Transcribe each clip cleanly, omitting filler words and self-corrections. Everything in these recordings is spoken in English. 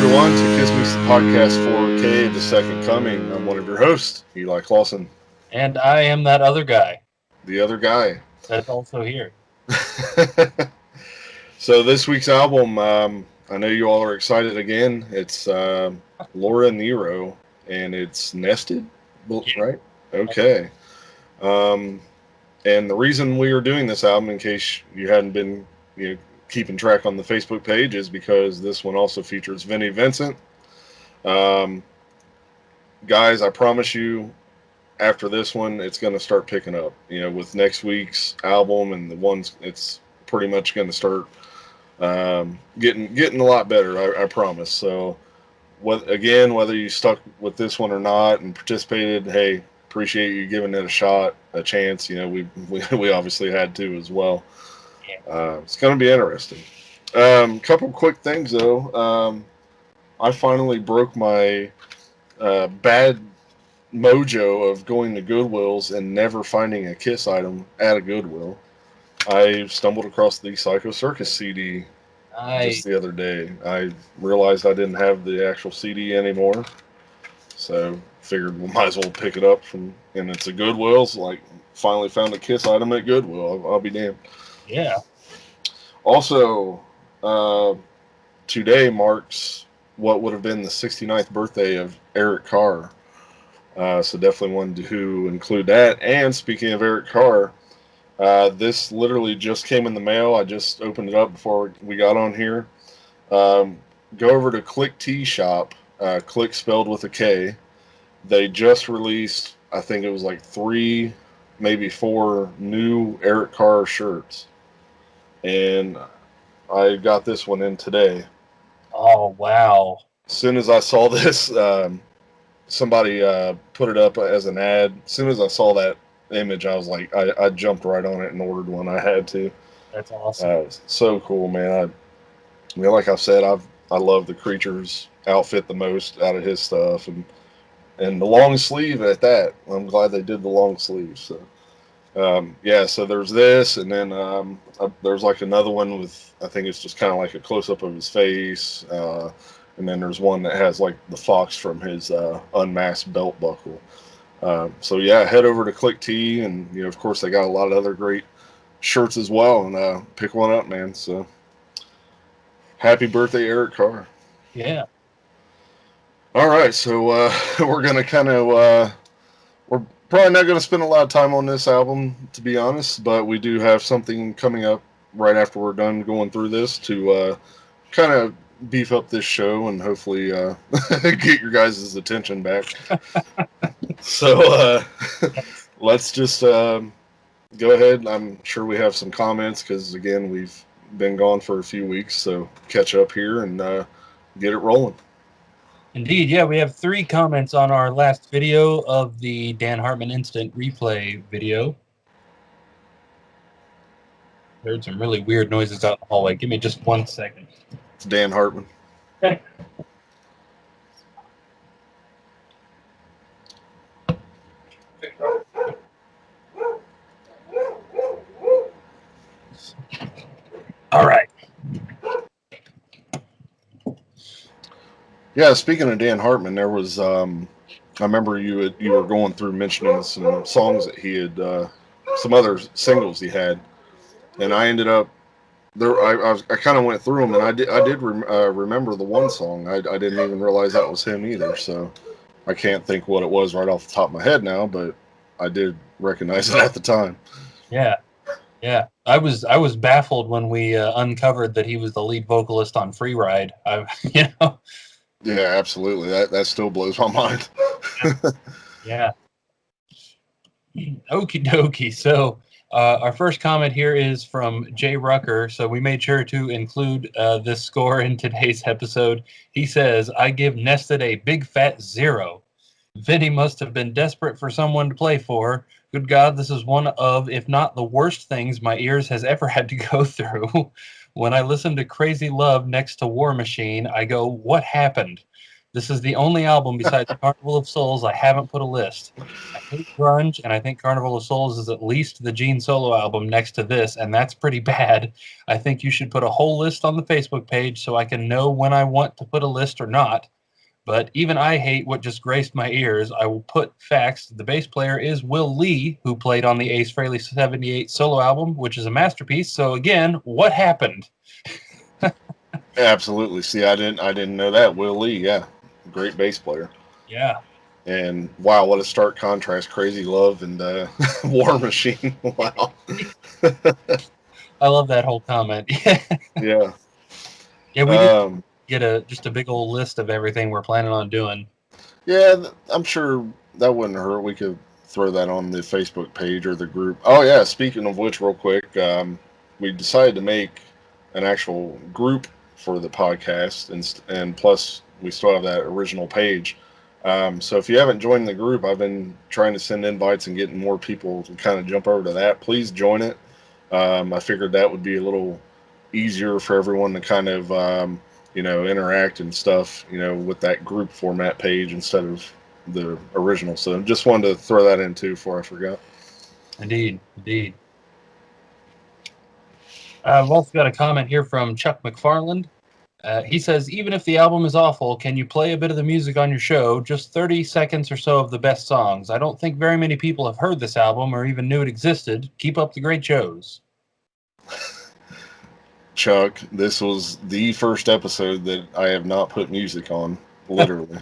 everyone, to Kiss Meets the Podcast 4K, The Second Coming. I'm one of your hosts, Eli Clausen, And I am that other guy the other guy. that's also here. So this week's album, I know you all are excited again. It's Laura Nyro, and it's Nested, Yeah. right? Okay. Um, and the reason we are doing this album, in case you hadn't been keeping track on the Facebook page, is because this one also features Vinnie Vincent. Um, Guys, I promise you, after this one, it's going to start picking up. With next week's album and the ones, it's pretty much going to start getting a lot better. I promise. So, whether you stuck with this one or not and participated, hey, appreciate you giving it a shot, a chance. We obviously had to as well. Yeah. It's going to be interesting. Couple quick things though. I finally broke my bad mojo of going to Goodwill's and never finding a Kiss item at a Goodwill. I stumbled across the Psycho Circus CD I just the other day. I realized I didn't have the actual CD anymore, so figured we might as well pick it up and it's a Goodwill's. Like, finally found a Kiss item at Goodwill. I'll be damned. yeah. Also, uh, today marks what would have been the 69th birthday of Eric Carr. So definitely wanted to include that. And speaking of Eric Carr, this literally just came in the mail. I just opened it up before we got on here. Um, Go over to Click T Shop. Click spelled with a K. They just released, I think it was like 3, maybe 4 new Eric Carr shirts, and I got this one in today. Oh wow. As soon as I saw this, somebody put it up as an ad. As soon as I saw that image, I was like, I jumped right on it and ordered one. I had to. That's awesome. So cool, man. Like I said, I love the Creatures outfit the most out of his stuff, and the long sleeve at that. I'm glad they did the long sleeve. So yeah, so there's this, and then there's like another one with, I think it's just kind of like a close up of his face. And then there's one that has like the fox from his unmasked belt buckle. So yeah, head over to Click T, and of course, they got a lot of other great shirts as well, and pick one up, man. So happy birthday, Eric Carr. Yeah. All right, so we're gonna kind of we're probably not gonna spend a lot of time on this album, to be honest, but we do have something coming up right after we're done going through this to kind of beef up this show and hopefully get your guys' attention back. So let's just go ahead. I'm sure we have some comments because, again, we've been gone for a few weeks. So catch up here and get it rolling. Indeed, yeah, we have 3 comments on our last video of the Dan Hartman instant replay video. Heard some really weird noises out in the hallway. Give me just 1 second. It's Dan Hartman. All right. Yeah, speaking of Dan Hartman, there was I remember you were going through mentioning some songs that he had, some other singles he had, and I ended up there. I kind of went through them, and I did remember the one song. I didn't even realize that was him either. So I can't think what it was right off the top of my head now, but I did recognize it at the time. Yeah. Yeah. I was baffled when we uncovered that he was the lead vocalist on Free Ride. Yeah, absolutely. That still blows my mind. Yeah. Okie dokie. So our first comment here is from Jay Rucker. So we made sure to include this score in today's episode. He says, I give Nested a big fat 0. Vinny must have been desperate for someone to play for. Good God, this is one of, if not the worst things my ears has ever had to go through. When I listen to Crazy Love next to War Machine, I go, what happened? This is the only album besides Carnival of Souls I haven't put a list. I hate grunge, and I think Carnival of Souls is at least the Gene solo album next to this, and that's pretty bad. I think you should put a whole list on the Facebook page so I can know when I want to put a list or not. But even I hate what just graced my ears. I will put facts. The bass player is Will Lee, who played on the Ace Frehley 78 solo album, which is a masterpiece. So again, what happened? Absolutely. See, I didn't know that. Will Lee, yeah, great bass player. Yeah, And wow, what a stark contrast! Crazy Love and War Machine. Wow. I love that whole comment. Yeah. Yeah, we did Um, get a just a big old list of everything we're planning on doing. yeah, I'm sure that wouldn't hurt. We could throw that on the Facebook page or the group. Oh yeah. Speaking of which, real quick, we decided to make an actual group for the podcast, and plus we still have that original page. So if you haven't joined the group, I've been trying to send invites and getting more people to kind of jump over to that. Please join it. I figured that would be a little easier for everyone to kind of interact and stuff, with that group format page instead of the original. So just wanted to throw that in too before I forgot. Indeed, indeed. I've also got a comment here from Chuck McFarland. He says, even if the album is awful, can you play a bit of the music on your show? Just 30 seconds or so of the best songs. I don't think very many people have heard this album or even knew it existed. Keep up the great shows. Chuck, this was the first episode that I have not put music on, literally.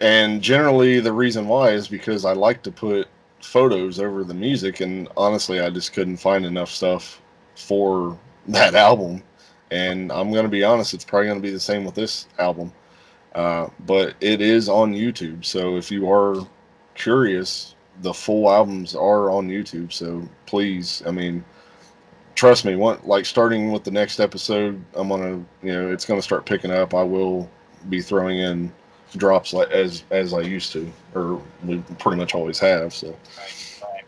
And generally, the reason why is because I like to put photos over the music, and honestly, I just couldn't find enough stuff for that album. And I'm going to be honest, it's probably going to be the same with this album. But it is on YouTube, so if you are curious, the full albums are on YouTube. So please, I mean, trust me, like starting with the next episode, I'm gonna, it's gonna start picking up. I will be throwing in drops like as I used to, or we pretty much always have. So Right, right.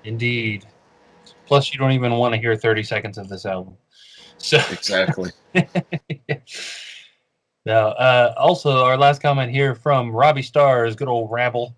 Indeed. Plus, you don't even want to hear 30 seconds of this album. So, exactly. now, also, our last comment here from Robbie Stars, good old Rabble,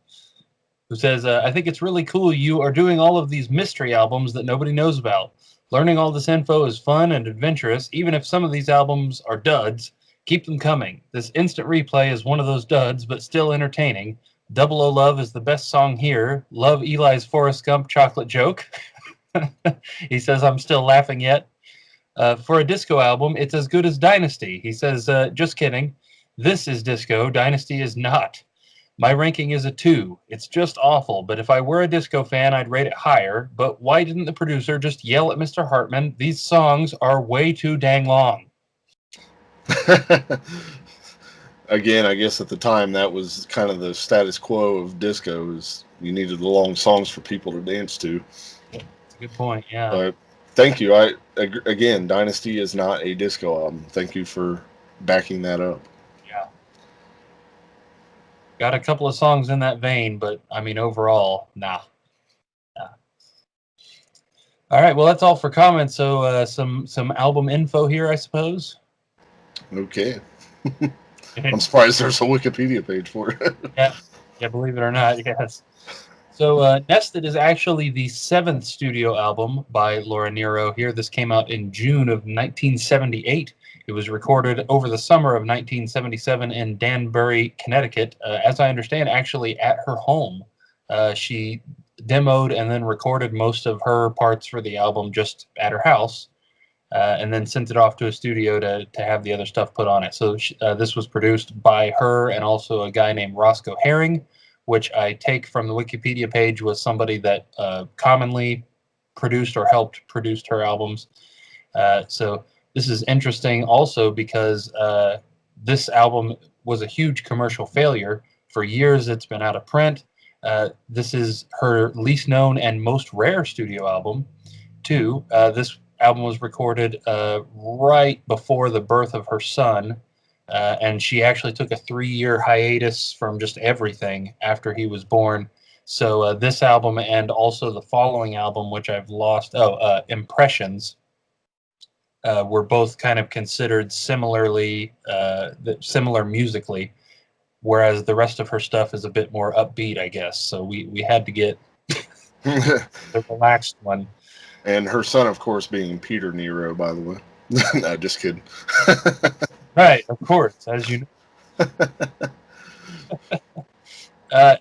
who says, I think it's really cool you are doing all of these mystery albums that nobody knows about. Learning all this info is fun and adventurous, even if some of these albums are duds. Keep them coming. This Instant Replay is one of those duds, but still entertaining. Double O Love is the best song here. Love Eli's Forrest Gump chocolate joke. He says, I'm still laughing yet. For a disco album, it's as good as Dynasty. He says, just kidding. This is disco. Dynasty is not. My ranking is a 2. It's just awful, but if I were a disco fan, I'd rate it higher. But why didn't the producer just yell at Mr. Hartman? These songs are way too dang long. Again, I guess at the time that was kind of the status quo of disco, is you needed the long songs for people to dance to. That's a good point, yeah. But thank you. Again, Dynasty is not a disco album. Thank you for backing that up. Yeah. Got a couple of songs in that vein, but I mean, overall, nah. All right, well, that's all for comments. So, some album info here, I suppose. Okay. I'm surprised there's a Wikipedia page for it. Yeah, believe it or not, yes. So, Nested is actually the 7th studio album by Laura Nyro here. This came out in June of 1978. It was recorded over the summer of 1977 in Danbury, Connecticut. As I understand, actually at her home. She demoed and then recorded most of her parts for the album just at her house, and then sent it off to a studio to have the other stuff put on it. So this was produced by her and also a guy named Roscoe Herring, which I take from the Wikipedia page was somebody that commonly produced or helped produce her albums. So this is interesting also because this album was a huge commercial failure. For years, it's been out of print. This is her least known and most rare studio album, too. This album was recorded right before the birth of her son, and she actually took a 3-year hiatus from just everything after he was born. So this album and also the following album, which I've lost, Impressions, were both kind of considered similar musically, whereas the rest of her stuff is a bit more upbeat, I guess. So we had to get the relaxed one. And her son, of course, being Peter Nero, by the way. No, just kidding. Right, of course, as you know. Uh,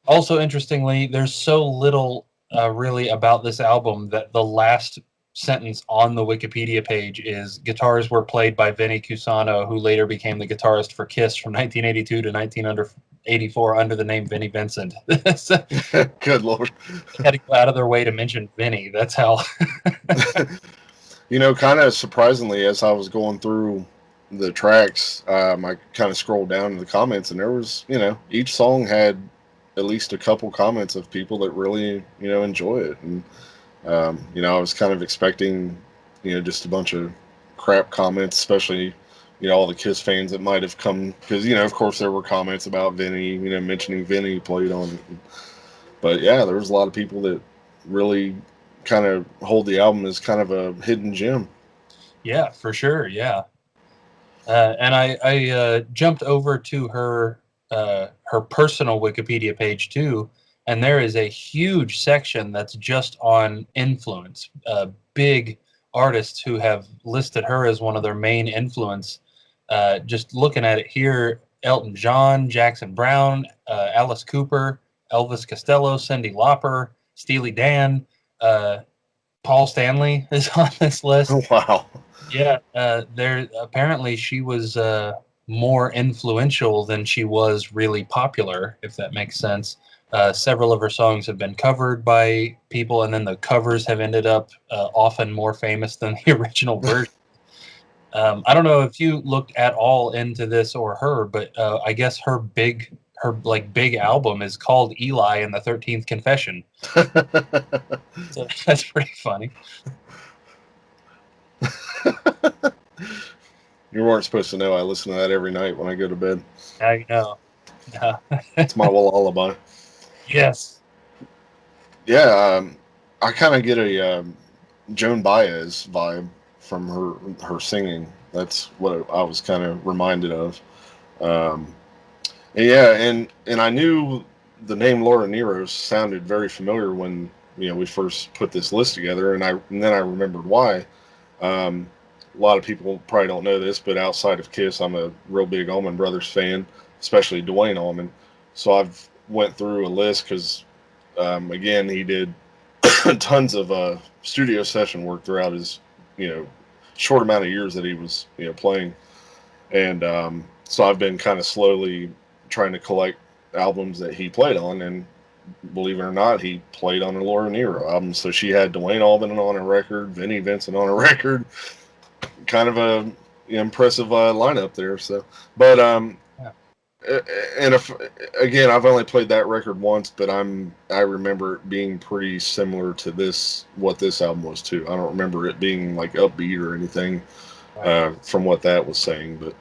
Also, interestingly, there's so little really about this album that the last sentence on the Wikipedia page is guitars were played by Vinnie Cusano, who later became the guitarist for Kiss from 1982 to 1984 under the name Vinnie Vincent. So Good Lord. they had to go out of their way to mention Vinnie. That's how. You know, kind of surprisingly, as I was going through the tracks, I kind of scrolled down to the comments, and there was, you know, each song had at least a couple comments of people that really, you know, enjoy it. And, you know, I was kind of expecting, you know, just a bunch of crap comments, especially, you know, all the Kiss fans that might have come, because, you know, of course, there were comments about Vinny, you know, mentioning Vinny played on it. But yeah, there was a lot of people that really kind of hold the album as kind of a hidden gem. Yeah, for sure. Yeah. And I jumped over to her personal Wikipedia page too, and there is a huge section that's just on influence. Big artists who have listed her as one of their main influence. Just looking at it here, Elton John, Jackson Brown, Alice Cooper, Elvis Costello, Cyndi Lauper, Steely Dan, uh, Paul Stanley is on this list. Wow. Yeah, there apparently she was more influential than she was really popular, if that makes sense. Several of her songs have been covered by people, and then the covers have ended up often more famous than the original version. I don't know if you looked at all into this or her, but I guess her big album is called Eli and the 13th Confession. So that's pretty funny. You weren't supposed to know I listen to that every night when I go to bed. Now you know. Yeah. It's my lullaby. Yes. Yeah, I kind of get a Joan Baez vibe from her singing. That's what I was kind of reminded of. Um, and yeah, and I knew the name Laura Nyro sounded very familiar when, you know, we first put this list together, and then I remembered why. Um, a lot of people probably don't know this, but outside of Kiss, I'm a real big Allman Brothers fan, especially Dwayne Allman. So I've went through a list because, again, he did tons of studio session work throughout his, you know, short amount of years that he was, you know, playing. And so I've been kind of slowly trying to collect albums that he played on, and believe it or not, he played on a Laura Nyro album. So she had Dwayne Allman on a record, Vinnie Vincent on a record, kind of a impressive lineup there. So, but Yeah. and if again, I've only played that record once, but I remember it being pretty similar to what this album was too. I don't remember it being like upbeat or anything Right. from what that was saying, but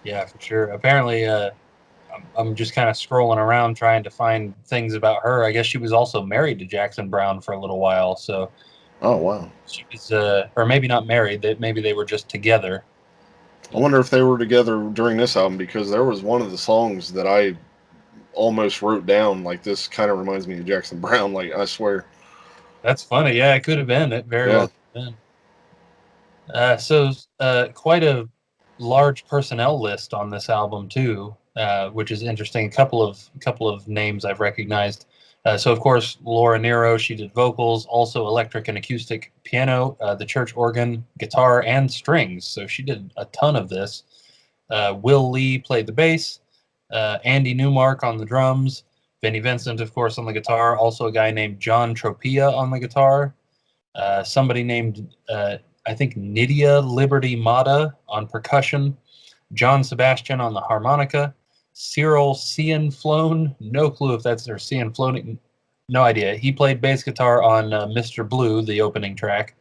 Yeah, for sure. Apparently, I'm just kind of scrolling around trying to find things about her. I guess she was also married to Jackson Brown for a little while. So oh wow. she was, or maybe not married. That maybe they were just together. I wonder if they were together during this album because there was one of the songs that I almost wrote down like this kind of reminds me of Jackson Brown. Like I swear. That's funny. Yeah, it could have been. It very well Yeah. could have been. So quite a large personnel list on this album too, which is interesting. A couple of names I've recognized. So of course Laura Nyro, she did vocals, also electric and acoustic piano, the church organ, guitar, and strings. So she did a ton of this. Will Lee played the bass. Andy Newmark on the drums. Vinnie Vincent, of course, on the guitar. Also a guy named John Tropia on the guitar. Somebody named I think Nydia Liberty Mata on percussion, John Sebastian on the harmonica, Cyril Cianflone, no clue if that's their Cianflone, no idea. He played bass guitar on Mr. Blue, the opening track.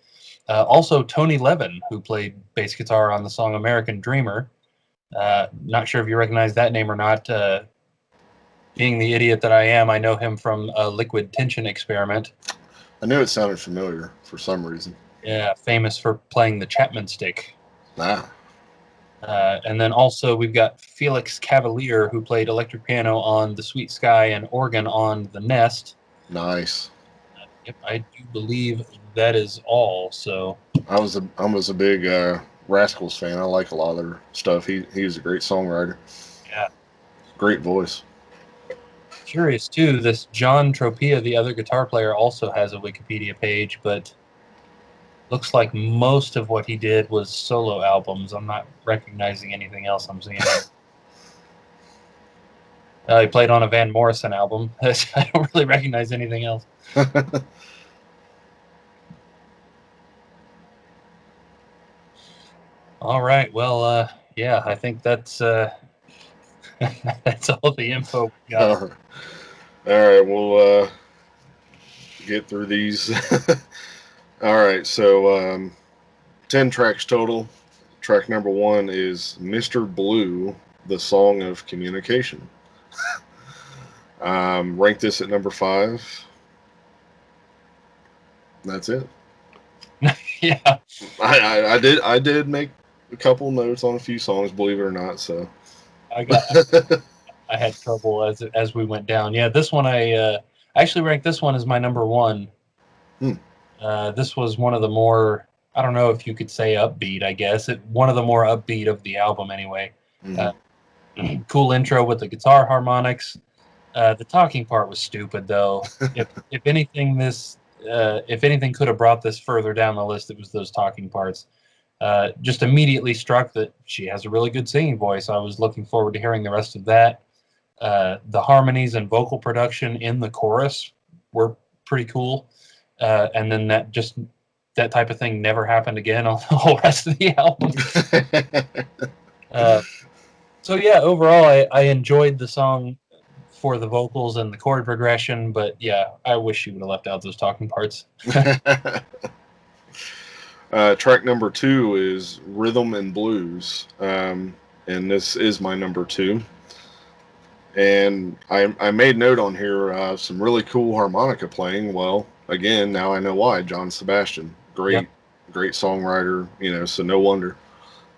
Also Tony Levin, who played bass guitar on the song American Dreamer. Not sure if you recognize that name or not. Being the idiot that I am, I know him from a Liquid Tension Experiment. I knew it sounded familiar for some reason. Yeah, famous for playing the Chapman stick. Ah, And then also we've got Felix Cavalier, who played electric piano on The Sweet Sky and organ on The Nest. nice. Yep, I do believe that is all. So I was a big Rascals fan. I like a lot of their stuff. He's a great songwriter. yeah, Great voice. curious too. This John Tropia, the other guitar player, also has a Wikipedia page, but looks like most of what he did was solo albums. I'm not recognizing anything else I'm seeing here. He played on a Van Morrison album. I don't really recognize anything else. All right. Well, yeah, I think that's that's all the info we got. All right, we'll get through these. All right, so 10 tracks total. Track number 1 is Mr. Blue, the Song of Communication. Rank this at number 5. That's it. Yeah, I did make a couple notes on a few songs, believe it or not. So I got I had trouble as we went down. Yeah, this one I actually ranked this one as my number one. Hmm. This was one of the more, I don't know if you could say upbeat. I guess one of the more upbeat of the album anyway. Mhm. Uh, cool intro with the guitar harmonics. The talking part was stupid though. If anything, if anything could have brought this further down the list, it was those talking parts. Just immediately struck that she has a really good singing voice. I was looking forward to hearing the rest of that. The harmonies and vocal production in the chorus were pretty cool. And then that type of thing never happened again on the whole rest of the album. Uh, so yeah, overall, I enjoyed the song for the vocals and the chord progression, but yeah, I wish she would have left out those talking parts. Track number 2 is Rhythm and Blues, and this is my number 2. And I made note on here some really cool harmonica playing. Well, again, now I know why. John Sebastian, Yep. great songwriter. So no wonder.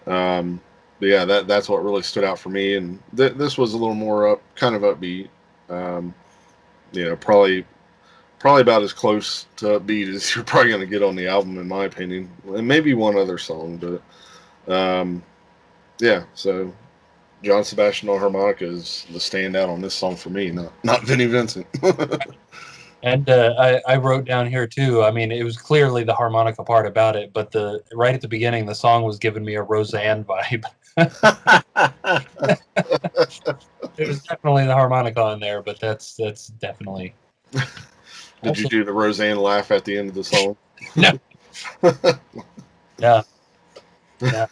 Um, but yeah, that's what really stood out for me. And this was a little more kind of upbeat. Um, probably about as close to upbeat as you're probably going to get on the album, in my opinion. And maybe one other song, but yeah. So John Sebastian on harmonica is the standout on this song for me, not Vinnie Vincent. And I wrote down here too. I mean, it was clearly the harmonica part about it, but the right at the beginning, the song was giving me a Roseanne vibe. It was definitely the harmonica on there, but that's definitely Did you also do the Roseanne laugh at the end of the song? no, yeah, yeah.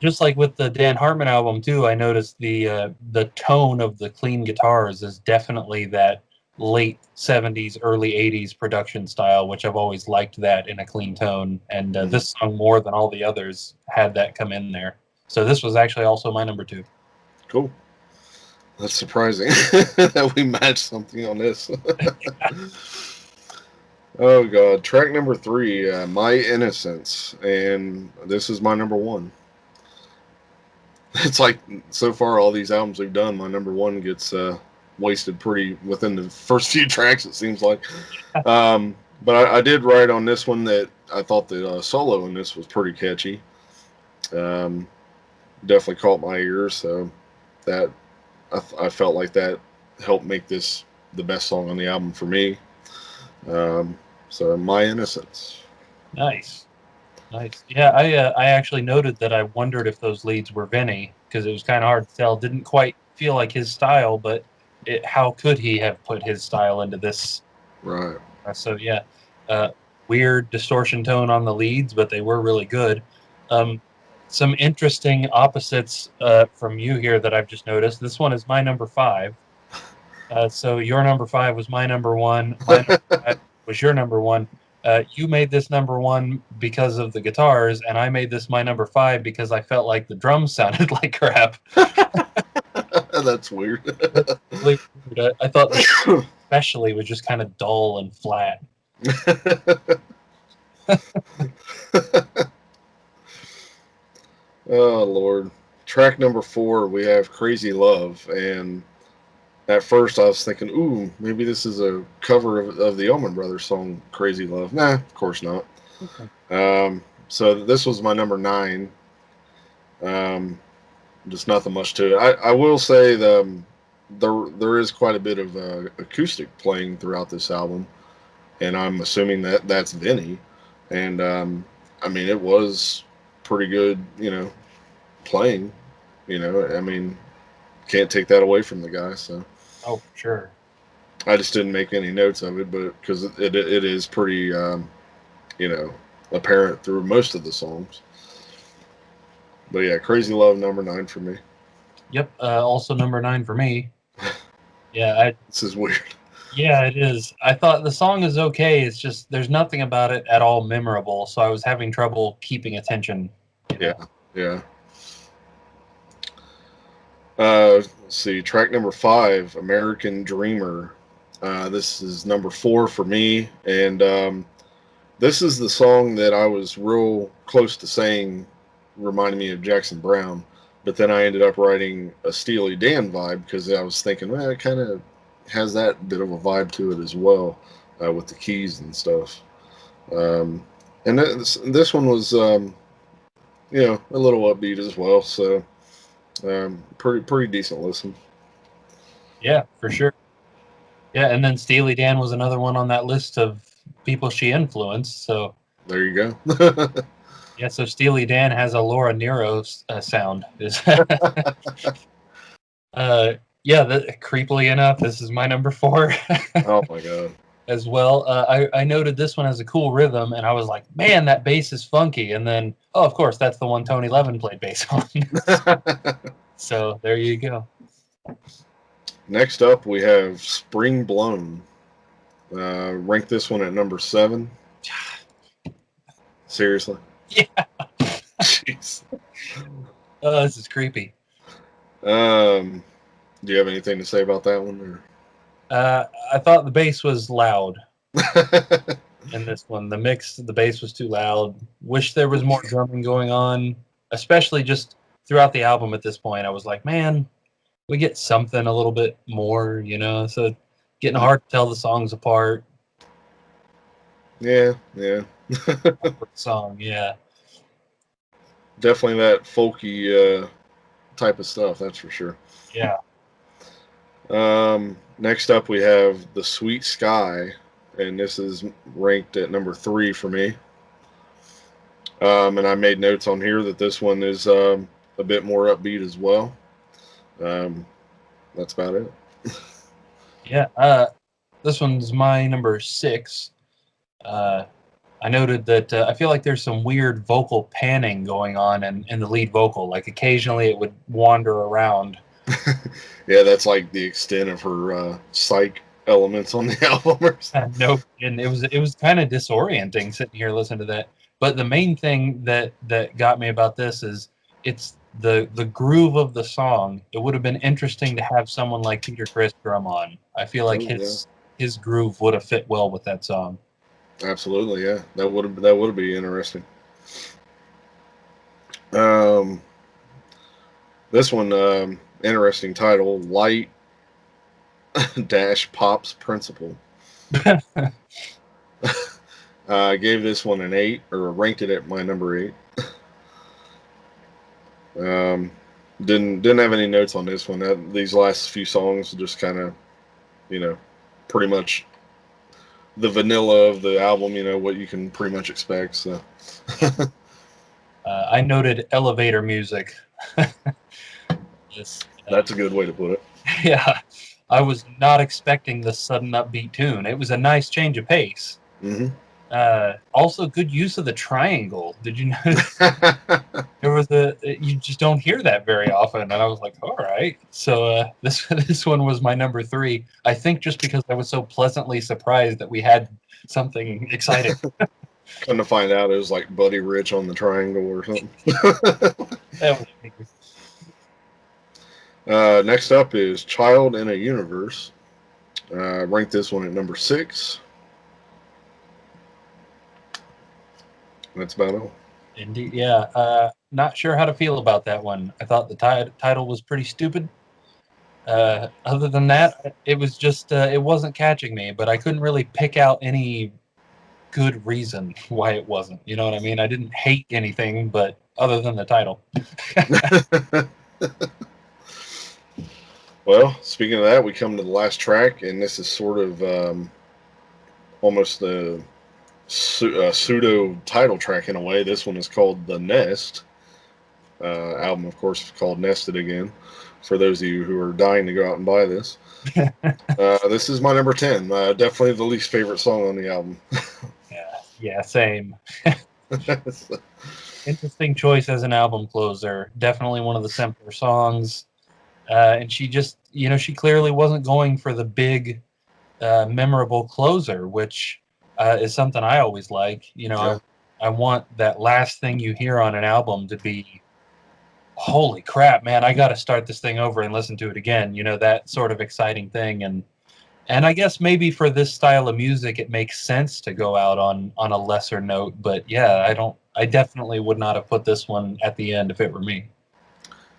Just like with the Dan Hartman album too, I noticed the tone of the clean guitars is definitely that late '70s, early '80s production style, which I've always liked that in a clean tone. And Mhm. this song, more than all the others, had that come in there. So this was actually also my number two. Cool. That's surprising that we matched something on this. Oh god, track number 3, My Innocence, and this is my number 1. It's like so far all these albums we've done, my number 1 gets wasted pretty within the first few tracks. It seems like, but I did write on this one that I thought the solo in this was pretty catchy. Um, Definitely caught my ears, so that I felt like that helped make this the best song on the album for me. Um, so My Innocence. Nice, nice. Yeah, I actually noted that I wondered if those leads were Vinny because it was kind of hard to tell. Didn't quite feel like his style, but how could he have put his style into this? Right. So yeah, uh, weird distortion tone on the leads, but they were really good. Um, some interesting opposites from you here that I've just noticed. This one is my number five. So your number five was my number one. My number five was your number one. You made this number one because of the guitars, and I made this my number five because I felt like the drums sounded like crap. That's weird. That's really weird. I thought the especially was just kind of dull and flat. Oh Lord. Track number 4, we have Crazy Love, and at first I was thinking, ooh, maybe this is a cover of the Allman Brothers song Crazy Love. Nah, of course not. So this was my number 9. Um, just nothing much to it. I will say there is quite a bit of acoustic playing throughout this album, and I'm assuming that that's Vinnie. And I mean, it was pretty good, playing. I mean, can't take that away from the guy. So Oh, for sure. I just didn't make any notes of it, but because it is pretty, you know, apparent through most of the songs. But yeah, Crazy Love number 9 for me. Yep. Also number 9 for me. Yeah, I This is weird. yeah, it is. I thought the song is okay. It's just there's nothing about it at all memorable, so I was having trouble keeping attention. You Yeah, know. yeah. Let's see, track number 5, American Dreamer. This is number 4 for me, and this is the song that I was real close to saying reminded me of Jackson Brown, but then I ended up writing a Steely Dan vibe because I was thinking, well, it kind of has that bit of a vibe to it as well, with the keys and stuff. Um, and this one was, a little upbeat as well, so pretty decent listen. Yeah, for sure. Yeah, and then Steely Dan was another one on that list of people she influenced. So There you go. yeah, so Steely Dan has a Laura Nyro sound. Is uh, yeah, creepily enough, this is my number 4 Oh my god. as well. I noted this one has a cool rhythm, and I was like, man, that bass is funky. And then, oh, of course, that's the one Tony Levin played bass on. So there you go. Next up, we have Spring Blown. Rank this one at number 7. Seriously. Yeah, Jeez. oh, this is creepy. Um, do you have anything to say about that one? I thought the bass was loud Or? in this one. The bass was too loud. Wish there was more drumming going on, especially just throughout the album at this point. I was like, man, we get something a little bit more, So getting hard to tell the songs apart. Yeah, yeah. Song, yeah. Definitely that folky type of stuff, that's for sure. Yeah. Next up, we have The Sweet Sky, and this is ranked at number 3 for me. And I made notes on here that this one is a bit more upbeat as well. Um, that's about it. Yeah. This one's my number 6. Uh, I noted that I feel like there's some weird vocal panning going on in the lead vocal. Like occasionally it would wander around. Yeah, that's like the extent of her psych elements on the album. No, and it was kind of disorienting sitting here listening to that. But the main thing that got me about this is it's the groove of the song. It would have been interesting to have someone like Peter Criss drum on. I feel like Oh yeah, his groove would have fit well with that song. absolutely. Yeah, that would be interesting. Um, this one, interesting title: Light Dash Pop's Principle. I gave this one an 8, or ranked it at my number 8. Um, didn't have any notes on this one. These last few songs just kind of, you know, pretty much the vanilla of the album. What you can pretty much expect. So I noted elevator music. Yes. that's a good way to put it. Yeah, I was not expecting the sudden upbeat tune. It was a nice change of pace. Hmm. Also, good use of the triangle. Did you notice there was you just don't hear that very often? And I was like, all right. So this this one was my number 3. I think just because I was so pleasantly surprised that we had something exciting. Come to find out, it was like Buddy Rich on the Triangle or something. That was Next up is Child in a Universe. Rank this one at number 6. That's about all. Indeed, yeah. Not sure how to feel about that one. I thought the title was pretty stupid. Other than that, it was just it wasn't catching me, but I couldn't really pick out any good reason why it wasn't. You know what I mean? I didn't hate anything, but other than the title. Well, speaking of that, we come to the last track, and this is sort of almost a pseudo title track in a way. This one is called The Nest. Album, of course, is called Nested Again. For those of you who are dying to go out and buy this, this is my number 10. Definitely the least favorite song on the album. Yeah, same. Interesting choice as an album closer. Definitely one of the simpler songs. And she just, she clearly wasn't going for the big, memorable closer, which is something I always like. Yeah. I want that last thing you hear on an album to be, holy crap, man, I got to start this thing over and listen to it again. That sort of exciting thing. And I guess maybe for this style of music, it makes sense to go out on a lesser note. But yeah, I definitely would not have put this one at the end if it were me.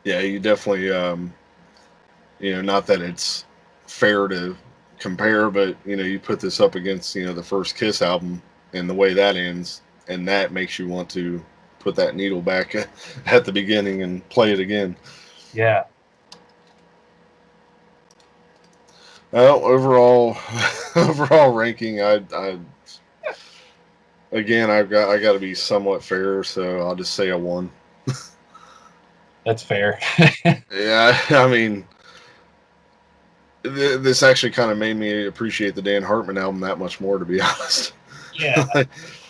Yeah, you definitely, not that it's fair to compare, but, you put this up against, the first Kiss album and the way that ends, and that makes you want to put that needle back at the beginning and play it again. Yeah. Well, overall, overall ranking, I again, I got to be somewhat fair, so I'll just say a 1. That's fair. Yeah, I mean, this actually kind of made me appreciate the Dan Hartman album that much more, to be honest. Yeah.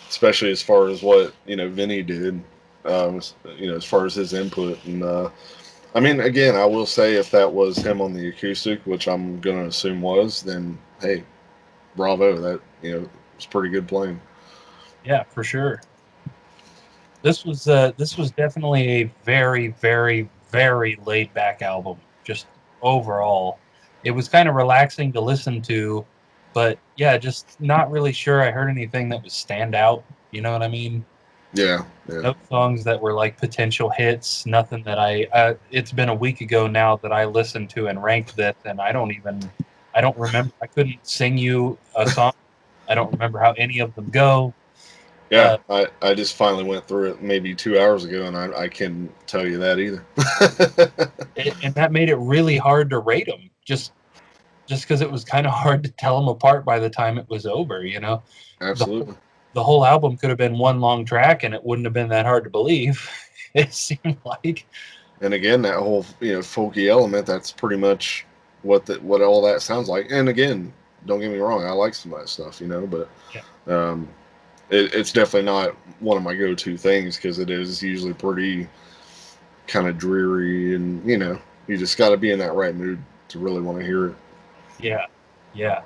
Especially as far as what Vinny did, as far as his input, and I mean, again, I will say if that was him on the acoustic, which I'm gonna assume was, then hey, bravo, that was pretty good playing. Yeah, for sure. This was definitely a very, very, very laid back album. Just overall, it was kind of relaxing to listen to, but yeah, just not really sure I heard anything that was stand out. You know what I mean? Yeah, yeah, No songs that were like potential hits. Nothing that it's been a week ago now that I listened to and ranked this, and I don't remember. I couldn't sing you a song. I don't remember how any of them go. yeah. Uh, I just finally went through it maybe 2 hours ago, and I can't tell you that either. and that made it really hard to rate them. Just because it was kind of hard to tell them apart by the time it was over. The Absolutely. the whole album could have been one long track, and it wouldn't have been that hard to believe. It seemed like. And again, that whole folky element, that's pretty much what all that sounds like. And again, don't get me wrong, I like some of that stuff, but Yeah. um, it's definitely not one of my go-to things because it is usually pretty kind of dreary, and you just got to be in that right mood to really want to hear it. Yeah, yeah.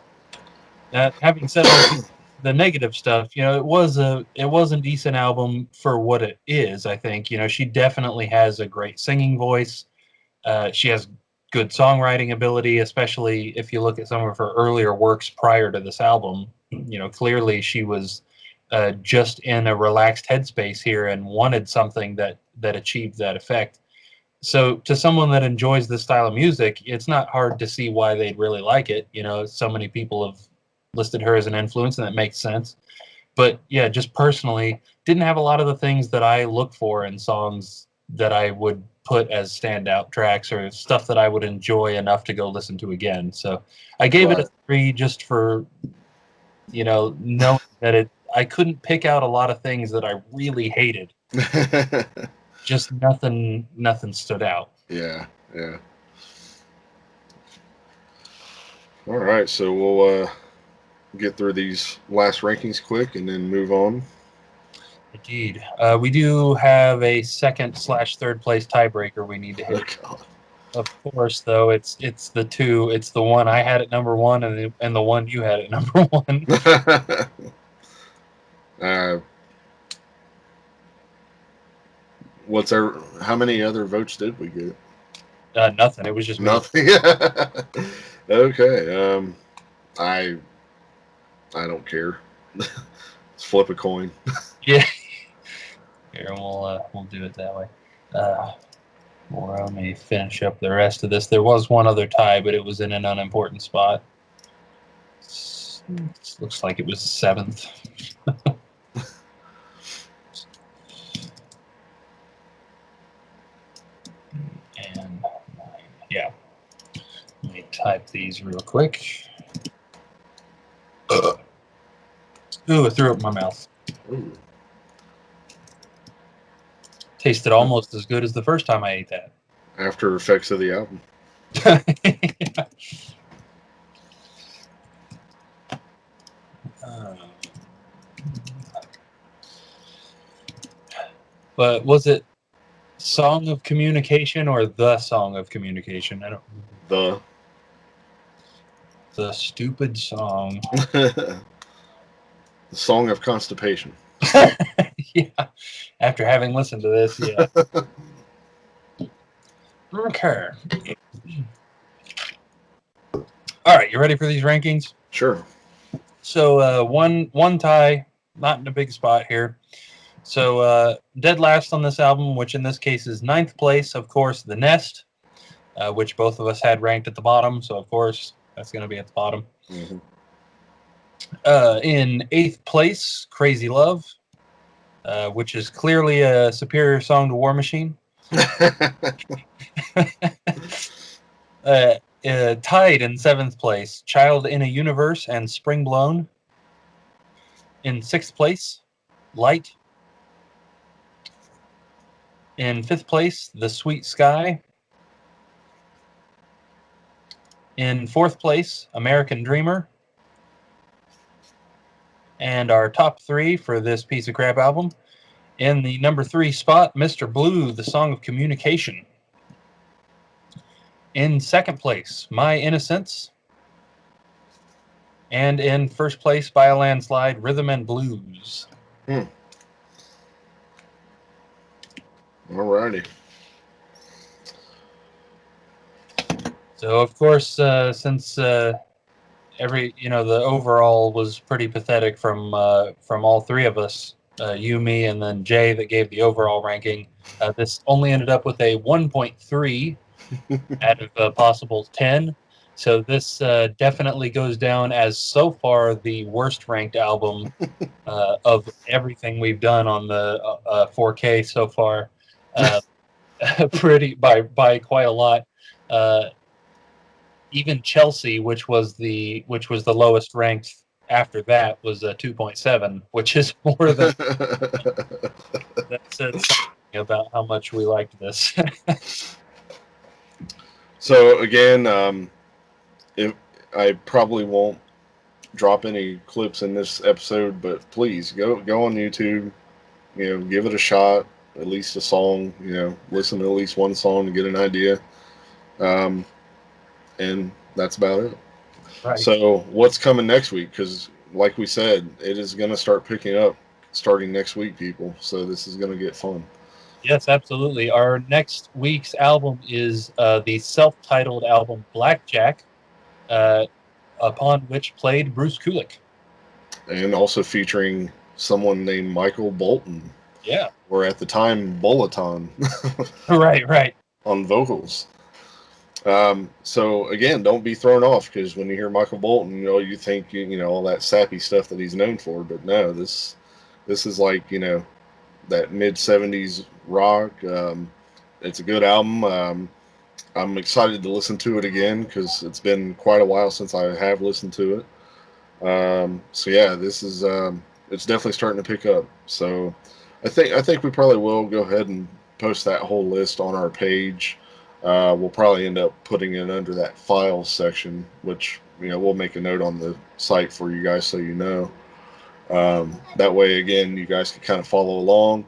Having said all the negative stuff, it was a decent album for what it is. I think she definitely has a great singing voice. She has good songwriting ability, especially if you look at some of her earlier works prior to this album. Clearly she was just in a relaxed headspace here and wanted something that achieved that effect. So to someone that enjoys this style of music, it's not hard to see why they'd really like it. So many people have listed her as an influence, and that makes sense. But yeah, just personally, didn't have a lot of the things that I look for in songs that I would put as standout tracks or stuff that I would enjoy enough to go listen to again. So I gave it a Right. 3 just for, knowing that I couldn't pick out a lot of things that I really hated. Just nothing stood out. Yeah, yeah. All right, so we'll get through these last rankings quick and then move on. Indeed. We do have a second/third place tiebreaker we need to Oh, hit. God. Of course, though, it's the two. It's the one I had at number one, and the one you had at number one. uh, what's our? How many other votes did we get? Nothing. It was just me. Nothing. Okay. I don't care. Let's flip a coin. Yeah. Here, we'll do it that way. Well, let me finish up the rest of this. There was one other tie, but it was in an unimportant spot. Looks like it was 7th. And 9. Yeah. Let me type these real quick. Ooh, I threw up my mouth. Ooh. Tasted almost as good as the first time I ate that. After effects of the album. But was it Song of Communication or The Song of Communication? I don't. The stupid song. The Song of Constipation. Yeah. After having listened to this, yeah. Okay. All right, you ready for these rankings? Sure. So one tie, not in a big spot here. So dead last on this album, which in this case is 9th place, of course, The Nest, which both of us had ranked at the bottom. So of course that's going to be at the bottom. Mm-hmm. In 8th place, Crazy Love, which is clearly a superior song to War Machine. Tied in 7th place, Child in a Universe and Spring Blown. In 6th place, Light. In 5th place, The Sweet Sky. In 4th place, American Dreamer. And our top 3 for this piece of crap album. In the number 3 spot, Mr. Blue, The Song of Communication. In 2nd place, My Innocence. And in 1st place, by a landslide, Rhythm and Blues. Alrighty. So, of course, since the overall was pretty pathetic from all 3 of us, you, me, and then Jay that gave the overall ranking. This only ended up with a 1.3 out of a possible 10. So this definitely goes down as so far the worst ranked album of everything we've done on the 4K so far. Pretty by quite a lot. Even Chelsea, which was the lowest ranked after that, was a 2.7, which is more than that said something about how much we liked this. So again, if I probably won't drop any clips in this episode, but please go on YouTube, give it a shot, at least a song, listen to at least one song to get an idea, and that's about it. Right. So what's coming next week? Because like we said, it is going to start picking up starting next week, people. So this is going to get fun. Yes, absolutely. Our next week's album is the self-titled album Blackjack, upon which played Bruce Kulick. And also featuring someone named Michael Bolton. Yeah. Or at the time, Bolaton. Right. On vocals. So again, don't be thrown off because when you hear Michael Bolton, you think all that sappy stuff that he's known for, but no, this is like that mid-70s rock. It's a good album. I'm excited to listen to it again because it's been quite a while since I have listened to it. So yeah, this is it's definitely starting to pick up. So I think we probably will go ahead and post that whole list on our page. We'll probably end up putting it under that files section, which we'll make a note on the site for you guys so you know. That way, again, you guys can kind of follow along.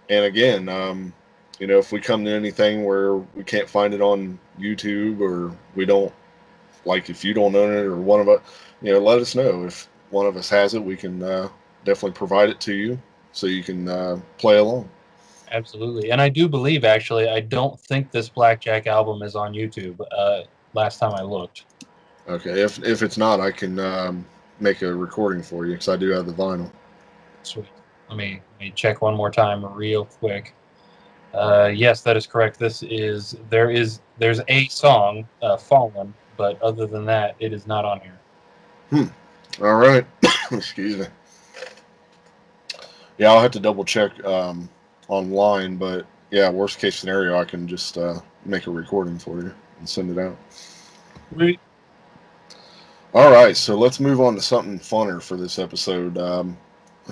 And again, if we come to anything where we can't find it on YouTube or we don't if you don't own it or one of us, let us know. If one of us has it, we can definitely provide it to you so you can play along. Absolutely. And I do believe, actually, I don't think this Blackjack album is on YouTube, last time I looked. Okay, if it's not, I can make a recording for you because I do have the vinyl. Sweet. Let me check one more time real quick. Yes, that is correct. There's a song, "Fallen," but other than that, it is not on here. All right. Excuse me. Yeah, I'll have to double check online, but yeah, worst case scenario, I can just make a recording for you and send it out. Right. All right, so let's move on to something funner for this episode.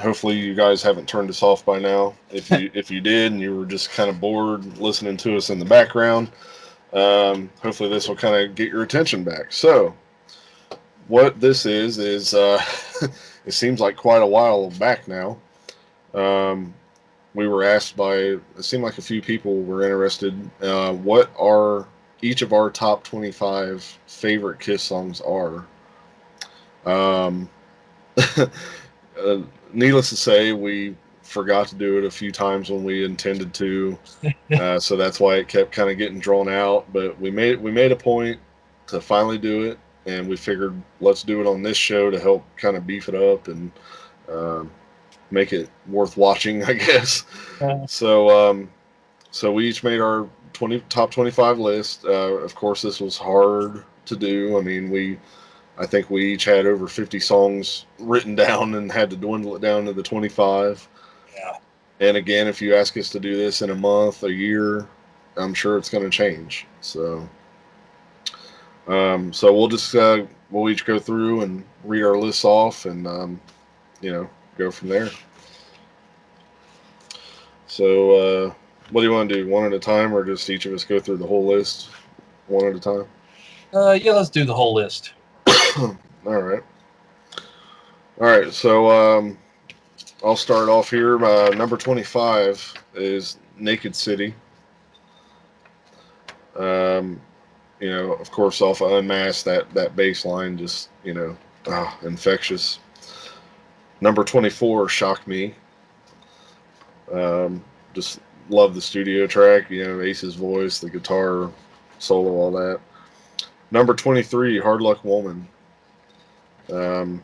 Hopefully, you guys haven't turned us off by now. If you did and you were just kind of bored listening to us in the background, hopefully this will kind of get your attention back. So, what this is it seems like quite a while back now. Um, we were asked by it seemed like a few people were interested. What are each of our top 25 favorite Kiss songs are? Um, uh, Needless to say, we forgot to do it a few times when we intended to, so that's why it kept kind of getting drawn out. But we made a point to finally do it, and we figured let's do it on this show to help kind of beef it up and um, make it worth watching, I guess. So so we each made our 20 top 25 list. Of course, this was hard to do. I mean, I think we each had over 50 songs written down and had to dwindle it down to the 25. Yeah. And again, if you ask us to do this in a month, a year, I'm sure it's going to change. So we'll just we'll each go through and read our lists off, and go from there. So what do you want to do? One at a time, or just each of us go through the whole list one at a time? Yeah, let's do the whole list. All right. All right. So I'll start off here. Number 25 is Naked City. Um, of course, off of Unmasked, that bass line just, infectious. Number 24, Shock Me. Just love the studio track, Ace's voice, the guitar solo, all that. Number 23, Hard Luck Woman. Um,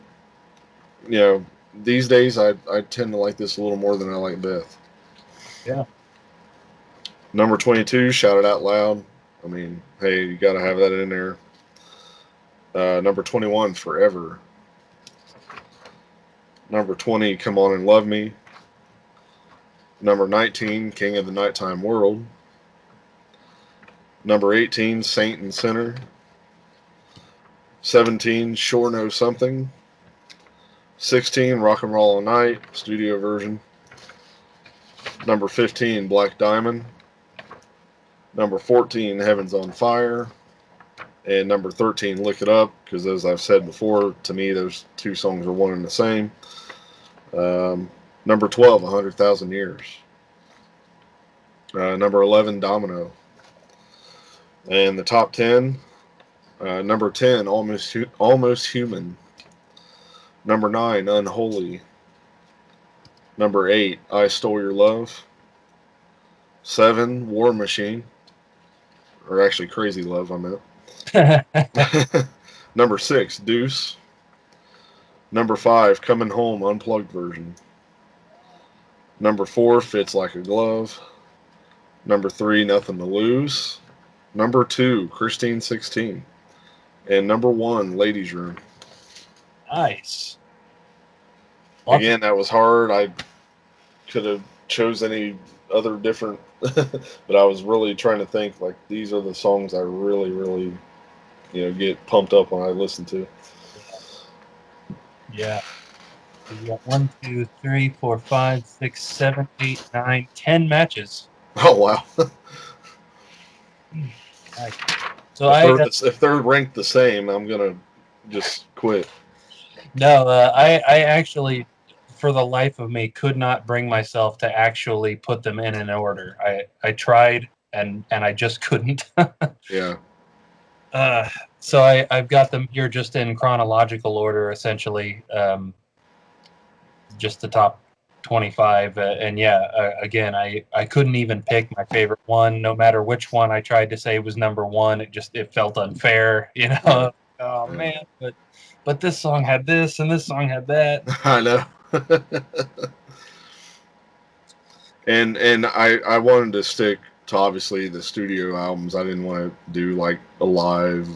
you know, these days I tend to like this a little more than I like Beth. Yeah. Number 22, Shout It Out Loud. I mean, hey, you got to have that in there. Number 21, Forever. Number 20, Come On and Love Me. Number 19, King of the Nighttime World. Number 18, Saint and Sinner. 17, Sure Know Something. 16, Rock and Roll All Night, studio version. Number 15, Black Diamond. Number 14, Heaven's on Fire. And number 13, Lick It Up, because as I've said before, to me those two songs are one and the same. Number 12, 100,000 Years. Number 11, Domino. And the top 10, number 10, Almost Human. Number 9, Unholy. Number 8, I Stole Your Love. 7, War Machine. Or actually, Crazy Love, I meant. Number 6, Deuce. Number 5, Coming Home, Unplugged version. Number 4, Fits Like a Glove. Number 3, Nothing to Lose. Number 2, Christine 16. And number 1, Ladies Room. Nice. Again, that was hard. I could have chose any other different, but I was really trying to think, like, these are the songs I really, really, get pumped up when I listen to. Yeah. You got 1, 2, 3, 4, 5, 6, 7, 8, 9, 10 matches. Oh, wow. Nice. So if they're ranked the same, I'm going to just quit. No, I actually, for the life of me, could not bring myself to actually put them in an order. I tried and I just couldn't. Yeah. So I've got them here just in chronological order, essentially. Just the top 25, and yeah, again, I couldn't even pick my favorite one. No matter which one I tried to say was number one, it felt unfair, Yeah. Oh man, but this song had this and this song had that. I know. And I wanted to stick to obviously the studio albums. I didn't want to do like a live,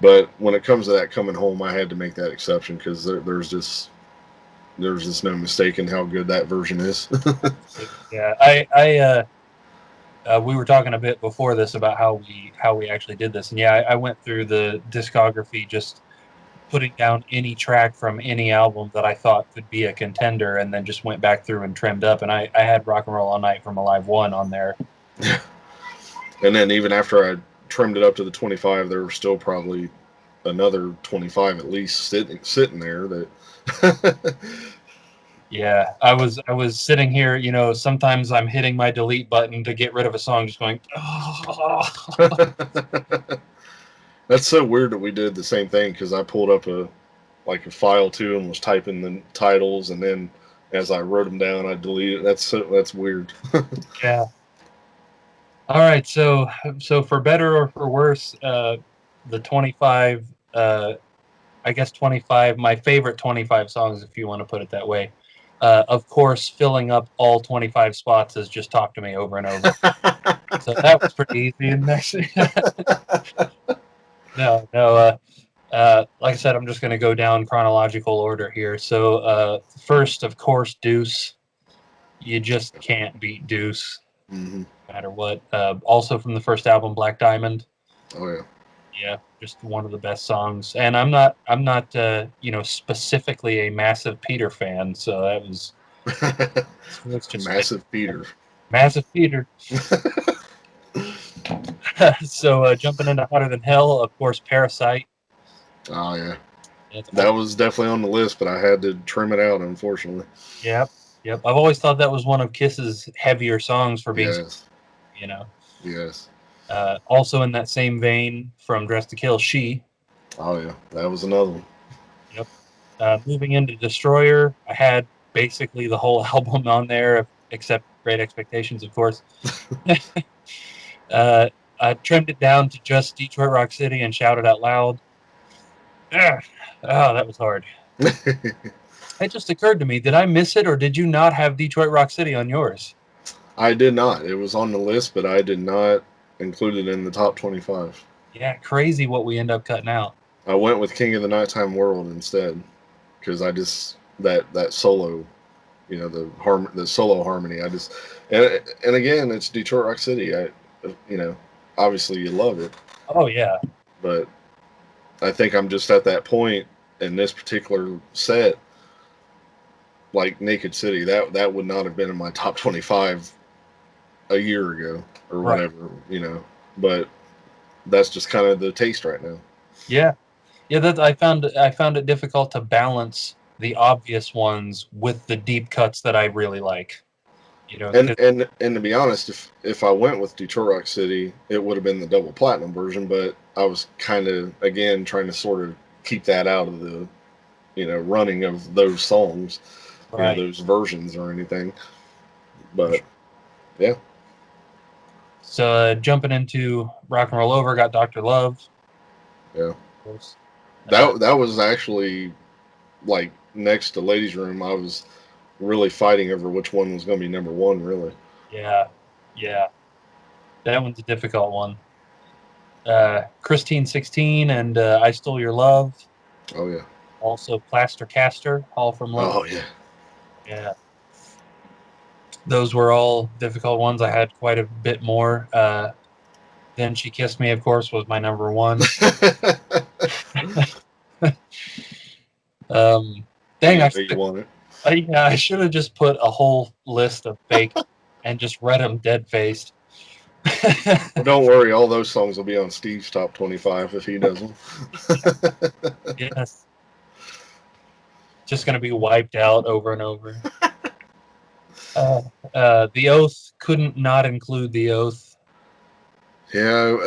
but when it comes to that coming home, I had to make that exception because there's just no mistaking how good that version is. Yeah, we were talking a bit before this about how we actually did this, and yeah, I went through the discography just putting down any track from any album that I thought could be a contender, and then just went back through and trimmed up, and I had Rock and Roll All Night from Alive 1 on there. And then even after I trimmed it up to the 25, there were still probably another 25 at least sitting there that. Yeah, I was sitting here, sometimes I'm hitting my delete button to get rid of a song, just going, oh. That's so weird that we did the same thing because I pulled up a file too and was typing the titles, and then as I wrote them down I deleted. That's weird. Yeah. All right, so for better or for worse, the 25, I guess 25, my favorite 25 songs, if you want to put it that way. Of course, filling up all 25 spots is Just Talk to Me over and over. So that was pretty easy. And actually, no, no. Like I said, I'm just going to go down chronological order here. So first, of course, Deuce. You just can't beat Deuce, Hmm. no matter what. Also from the first album, Black Diamond. Oh yeah. Yeah, just one of the best songs. And I'm not specifically a massive Peter fan, so that's just Massive Peter. massive Peter. So jumping into Hotter Than Hell, of course, Parasite. Oh yeah. It's That was definitely on the list, but I had to trim it out, unfortunately. Yep, yep. I've always thought that was one of Kiss's heavier songs for being, Yes. you know. Yes. Also in that same vein, from Dress to Kill, She. Oh yeah. That was another one. Yep. Moving into Destroyer, I had basically the whole album on there, except Great Expectations, of course. uh, I trimmed it down to just Detroit Rock City and Shout It Out Loud. Ah, oh, that was hard. It just occurred to me, did I miss it, or did you not have Detroit Rock City on yours? I did not. It was on the list, but I did not include it in the top 25. Yeah, crazy what we end up cutting out. I went with King of the Nighttime World instead because I just that solo, the solo harmony. And again, it's Detroit Rock City. You know, obviously you love it, Oh yeah, but I think I'm just at that point in this particular set, like Naked City. That would not have been in my top 25 a year ago or right. whatever. But that's just kind of the taste right now. Yeah, yeah. That I found it difficult to balance the obvious ones with the deep cuts that I really like. And 'Cause and to be honest, if I went with Detroit Rock City, it would have been the double platinum version. But I was kind of again trying to sort of keep that out of the running of those songs, right. those versions or anything. For But sure. yeah, So jumping into Rock and Roll Over, got Doctor Love, yeah, of course. Uh, that was actually like next to Ladies Room. I was really fighting over which one was going to be number one. Really. yeah, yeah. That one's a difficult one. Christine 16 and I Stole Your Love. Oh yeah. Also Plaster Caster, All from Love. Oh yeah. Yeah, those were all difficult ones. I had quite a bit more. Then She Kissed Me, of course, was my number one. Um, dang, Any way you want it. yeah, I should have just put a whole list of fake and just read them dead faced. Well, don't worry. All those songs will be on Steve's top 25 if he does them. Yes, just going to be wiped out over and over. Uh, the Oath couldn't not include the Oath. Yeah,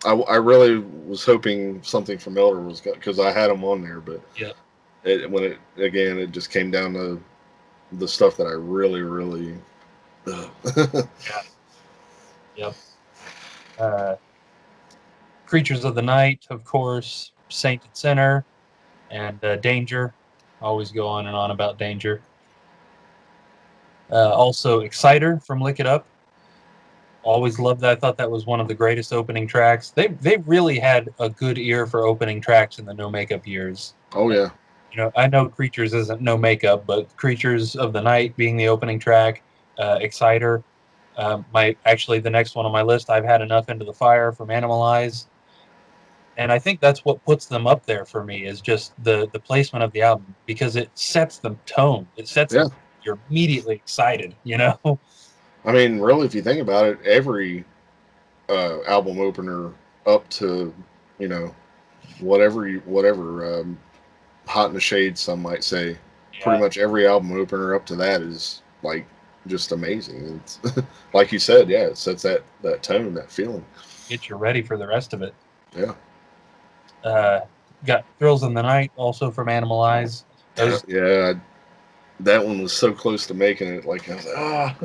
I really was hoping something from Elder was because I had them on there, but Yep, it just came down to the stuff that I really really. yeah, yep. Uh, Creatures of the Night, of course, Saint and Sinner, and Danger. Always go on and on about Danger. Also, Exciter from Lick It Up. Always loved that. I thought that was one of the greatest opening tracks. They really had a good ear for opening tracks in the No Makeup years. Oh yeah. I know Creatures isn't No Makeup, but Creatures of the Night being the opening track, Exciter. The next one on my list, I've Had Enough Into the Fire from Animalize. And I think that's what puts them up there for me is just the placement of the album because it sets the tone. Yeah. You're immediately excited, you know? I mean, really, if you think about it, every album opener up to, you know, whatever hot in the shade, some might say. Pretty Yeah, much every album opener up to that is like just amazing. It's like you said, yeah, it sets that tone, that feeling. get you ready for the rest of it. Yeah, Uh, got Thrills in the Night also from Animalize. Those yeah. That one was so close to making it. Like I was like, ah,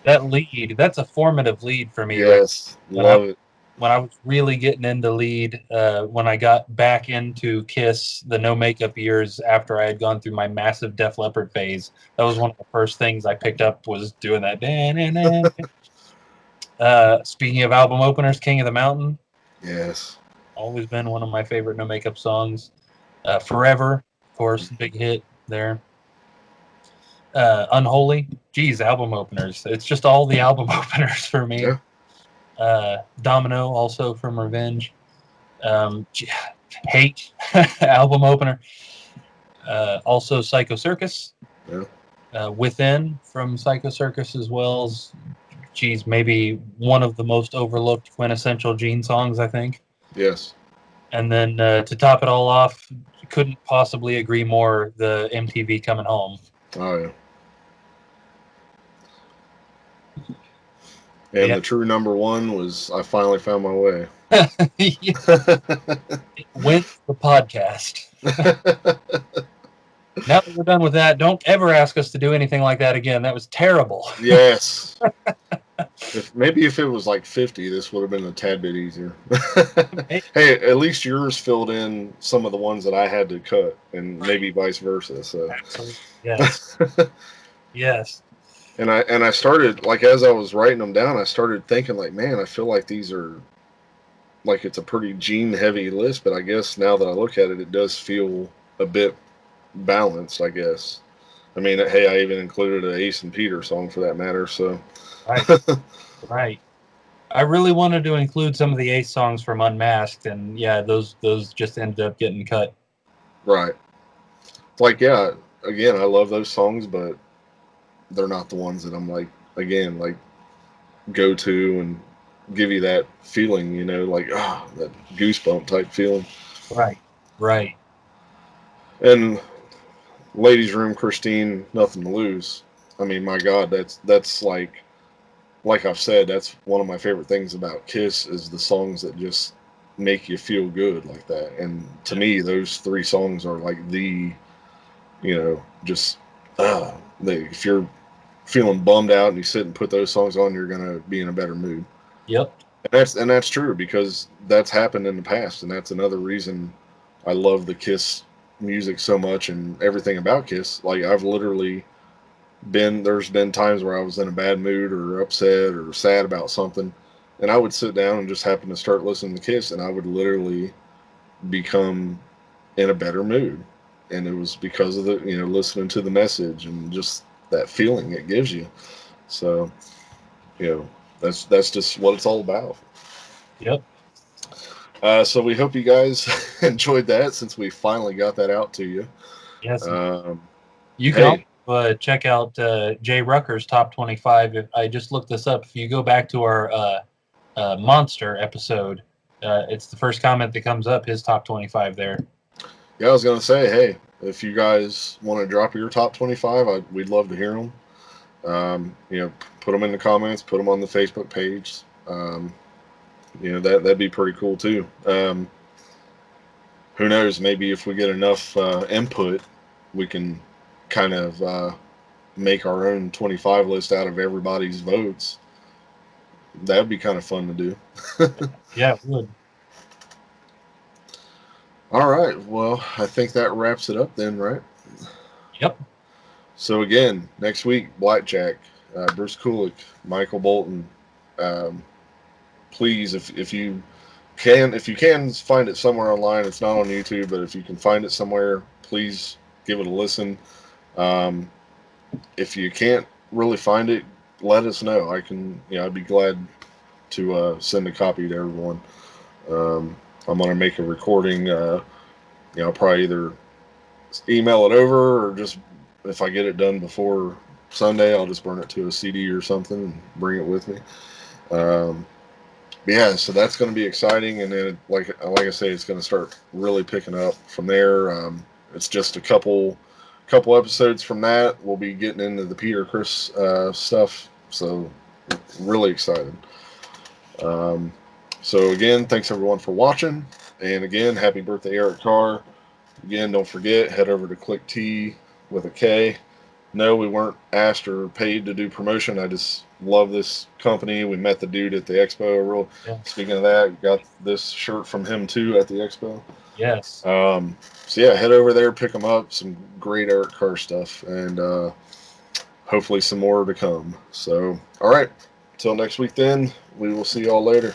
That lead, that's a formative lead for me, right? yes, When I love it. when I was really getting into lead, when I got back into Kiss, the No Makeup years after I had gone through my massive Def Leppard phase, that was one of the first things I picked up was doing that. Speaking of album openers, King of the Mountain, Yes, always been one of my favorite No Makeup songs. Forever, of course, big hit there. Unholy, geez, album openers. It's just all the album openers for me. yeah, Domino, also from Revenge. Hate, album opener. Also Psycho Circus. yeah, Within from Psycho Circus as well as, geez, maybe one of the most overlooked quintessential Gene songs, I think. yes. And then to top it all off, couldn't possibly agree more, the MTV Coming Home. Oh yeah. And Yeah. the true number one was I finally found my way. It went the podcast. Now that we're done with that, don't ever ask us to do anything like that again. That was terrible. Yes. If it was like 50, this would have been a tad bit easier. Hey, at least yours filled in some of the ones that I had to cut, and maybe vice versa. So, Absolutely. Yes. Yes. and I started like as I was writing them down, I started thinking like, man, I feel like these are like it's a pretty gene heavy list, but I guess now that I look at it, it does feel a bit balanced. I guess. I mean, hey, I even included an Ace and Peter song for that matter. So, Right. Right. I really wanted to include some of the Ace songs from Unmasked, and yeah, those just ended up getting cut. right. Like, yeah, again, I love those songs, but they're not the ones that I'm like, again, like go to and give you that feeling, like that goosebump type feeling. Right. Right. And Ladies Room, Christine, Nothing to Lose. I mean, my God, that's like I've said, that's one of my favorite things about Kiss is the songs that just make you feel good like that. And to me, those three songs are like just if you're feeling bummed out and you sit and put those songs on, you're gonna be in a better mood. Yep. And that's true because that's happened in the past, and that's another reason I love the Kiss music so much and everything about Kiss. Like I've literally there's been times where I was in a bad mood or upset or sad about something, and I would sit down and just happen to start listening to Kiss, and I would literally become in a better mood, and it was because of the listening to the message and just that feeling it gives you. So you know that's just what it's all about. Yep. So we hope you guys enjoyed that since we finally got that out to you. Yes. Um, You can also hey, check out Jay Rucker's top 25. If I just looked this up, if you go back to our Monster episode, it's the first comment that comes up. His top 25 there. yeah, I was gonna say, hey, if you guys want to drop your top 25, we'd love to hear them. Put them in the comments, put them on the Facebook page. That'd be pretty cool too. Who knows? Maybe if we get enough input, we can kind of make our own 25 list out of everybody's votes. That'd be kind of fun to do. Yeah, it would. All right. Well, I think that wraps it up then, right? Yep. So again, next week, Blackjack, Bruce Kulick, Michael Bolton. Um, please, if you can find it somewhere online. It's not on YouTube, but if you can find it somewhere, please give it a listen. Um, if you can't really find it, let us know. I'd be glad to send a copy to everyone. Um, I'm gonna make a recording. Probably either email it over or just if I get it done before Sunday, I'll just burn it to a CD or something and bring it with me. Um, but yeah, so that's going to be exciting, and then like I say, it's going to start really picking up from there. It's just a couple episodes from that. We'll be getting into the Peter Chris stuff, so really excited. Um, so again, thanks everyone for watching, and again, happy birthday, Eric Carr. Again, don't forget, head over to Click T with a K. No, we weren't asked or paid to do promotion. I just love this company. We met the dude at the expo. Yeah. Speaking of that, got this shirt from him too at the expo. Yes. So yeah, head over there, pick them up. Some great Eric Carr stuff, and hopefully some more to come. So, all right, till next week. Then we will see y'all later.